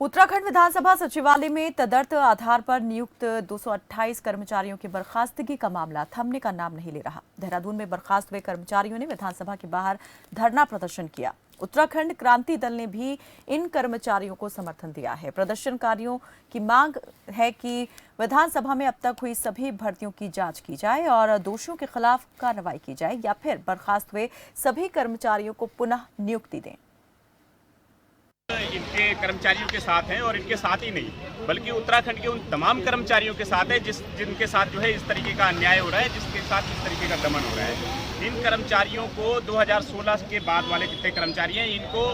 उत्तराखंड विधानसभा सचिवालय में तदर्थ आधार पर नियुक्त 228 कर्मचारियों की बर्खास्तगी का मामला थमने का नाम नहीं ले रहा। देहरादून में बर्खास्त हुए कर्मचारियों ने विधानसभा के बाहर धरना प्रदर्शन किया। उत्तराखंड क्रांति दल ने भी इन कर्मचारियों को समर्थन दिया है। प्रदर्शनकारियों की मांग है कि विधानसभा में अब तक हुई सभी भर्तियों की जांच की जाए और दोषियों के खिलाफ कार्रवाई की जाए या फिर बर्खास्त हुए सभी कर्मचारियों को पुनः नियुक्ति दें। इनके कर्मचारियों के साथ हैं और इनके साथ ही नहीं बल्कि उत्तराखंड के उन तमाम कर्मचारियों के साथ है जिनके साथ जो है इस तरीके का अन्याय हो रहा है, जिसके साथ इस तरीके का दमन हो रहा है। इन कर्मचारियों को 2016 के बाद वाले जितने कर्मचारी हैं इनको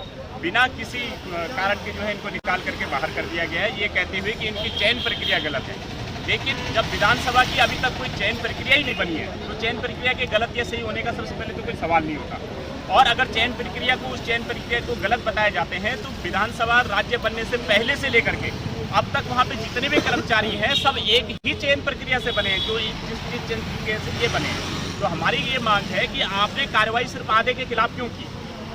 बिना किसी कारण के जो है इनको निकाल करके बाहर कर दिया गया है, ये कहते हुए कि इनकी चयन प्रक्रिया गलत है। लेकिन जब विधानसभा की अभी तक कोई चयन प्रक्रिया ही नहीं बनी है तो चयन प्रक्रिया के गलत या सही होने का सबसे पहले तो कोई सवाल नहीं होता। और अगर चयन प्रक्रिया को उस चयन प्रक्रिया को गलत बताए जाते हैं तो विधानसभा राज्य बनने से पहले से लेकर के अब तक वहाँ पे जितने भी कर्मचारी हैं सब एक ही चयन प्रक्रिया से बने, जो जिस चयन प्रक्रिया से ये बने। तो हमारी ये मांग है कि आपने कार्रवाई सिर्फ आधे के खिलाफ क्यों की,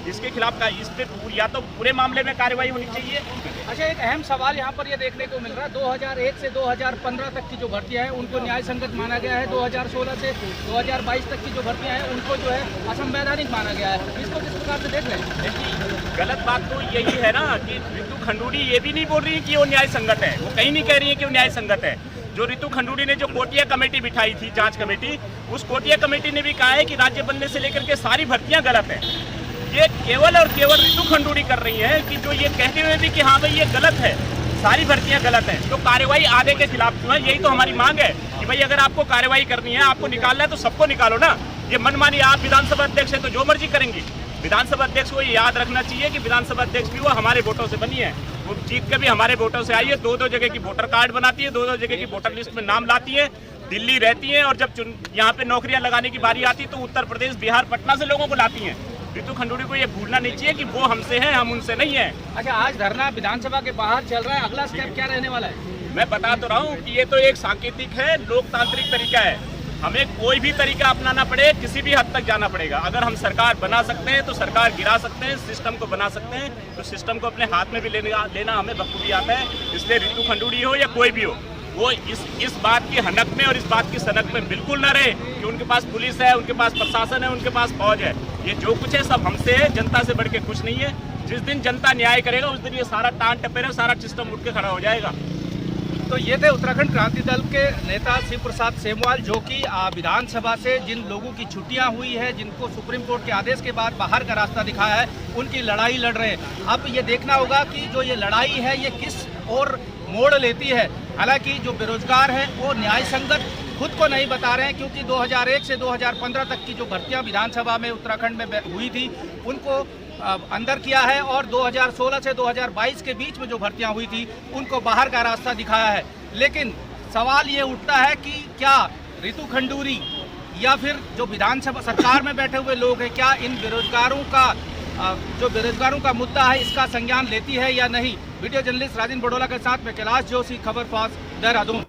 इसके खिलाफ इस पे या तो पूरे मामले में कार्रवाई होनी चाहिए। अच्छा, एक अहम सवाल यहाँ पर ये देखने को मिल रहा है, 2001 से 2015 तक की जो भर्तियां हैं उनको न्याय संगत माना गया है, 2016 से 2022 तक की जो भर्तियां हैं उनको जो है असंवैधानिक माना गया है। इसको किस प्रकार से देख रहे हैं? देखिए, गलत बात तो यही है ना कि ऋतु खंडूड़ी ये भी नहीं बोल रही कि वो न्याय संगत है, वो कहीं नहीं कह रही है कि वो न्याय संगत है। जो ऋतु खंडूड़ी ने जो कोटिया कमेटी बिठाई थी, जांच कमेटी, उस कोटिया कमेटी ने भी कहा है कि राज्य बनने से लेकर के सारी भर्तियां गलत है। ये केवल और केवल ऋतु खंडूड़ी कर रही है कि जो ये कहते हुए भी कि हाँ भाई ये गलत है, सारी भर्तियां गलत हैं, तो कार्रवाई आधे के खिलाफ क्यों है? यही तो हमारी मांग है कि भाई अगर आपको कार्रवाई करनी है, आपको निकालना है तो सबको निकालो ना। ये मनमानी, आप विधानसभा अध्यक्ष है तो जो मर्जी करेंगे। विधानसभा अध्यक्ष को ये याद रखना चाहिए कि विधानसभा अध्यक्ष भी वो हमारे वोटों से बनी है, वो जीत के भी हमारे वोटों से आई है। दो जगह की वोटर कार्ड बनाती है, दो जगह की वोटर लिस्ट में नाम लाती है, दिल्ली रहती है और जब यहाँ पे नौकरियां लगाने की बारी आती है तो उत्तर प्रदेश, बिहार, पटना से लोगों को लाती है। ऋतु खंडूड़ी को ये भूलना नहीं चाहिए कि वो हमसे हैं, हम उनसे नहीं है। अच्छा, आज धरना विधानसभा के बाहर चल रहा है, अगला स्टेप क्या रहने वाला है? मैं बता तो रहा हूँ कि ये तो एक सांकेतिक है, लोकतांत्रिक तरीका है। हमें कोई भी तरीका अपनाना पड़े, किसी भी हद तक जाना पड़ेगा। अगर हम सरकार बना सकते हैं तो सरकार गिरा सकते हैं, सिस्टम को बना सकते हैं तो सिस्टम को अपने हाथ में भी लेना हमें बखूबी आता है। इसलिए ऋतु खंडूड़ी हो या कोई भी हो, वो इस बात की हनक में और इस बात की सनक में बिल्कुल न रहे कि उनके पास पुलिस है, उनके पास प्रशासन है, उनके पास फौज है। ये जो कुछ है सब हमसे है, जनता से बढ़ के कुछ नहीं है। जिस दिन जनता न्याय करेगा उस दिन ये सारा टान टपेरा, सारा सिस्टम उठ के खड़ा हो जाएगा। तो ये थे उत्तराखंड क्रांति दल के नेता शिव प्रसाद सेमवाल, जो कि विधानसभा से जिन लोगों की छुट्टियां हुई है, जिनको सुप्रीम कोर्ट के आदेश के बाद बाहर का रास्ता दिखाया है, उनकी लड़ाई लड़ रहे हैं। अब ये देखना होगा कि जो ये लड़ाई है ये किस ओर मोड़ लेती है। हालांकि जो बेरोजगार हैं वो न्याय संगत खुद को नहीं बता रहे हैं, क्योंकि 2001 से 2015 तक की जो भर्तियां विधानसभा में उत्तराखंड में हुई थी उनको अंदर किया है और 2016 से 2022 के बीच में जो भर्तियां हुई थी उनको बाहर का रास्ता दिखाया है। लेकिन सवाल ये उठता है कि क्या ऋतु खंडूड़ी या फिर जो विधानसभा सरकार में बैठे हुए लोग हैं, क्या इन बेरोजगारों का मुद्दा है इसका संज्ञान लेती है या नहीं। वीडियो जर्नलिस्ट राजेंद्र बडोला के साथ में कैलाश जोशी, खबर फास्ट, देहरादून।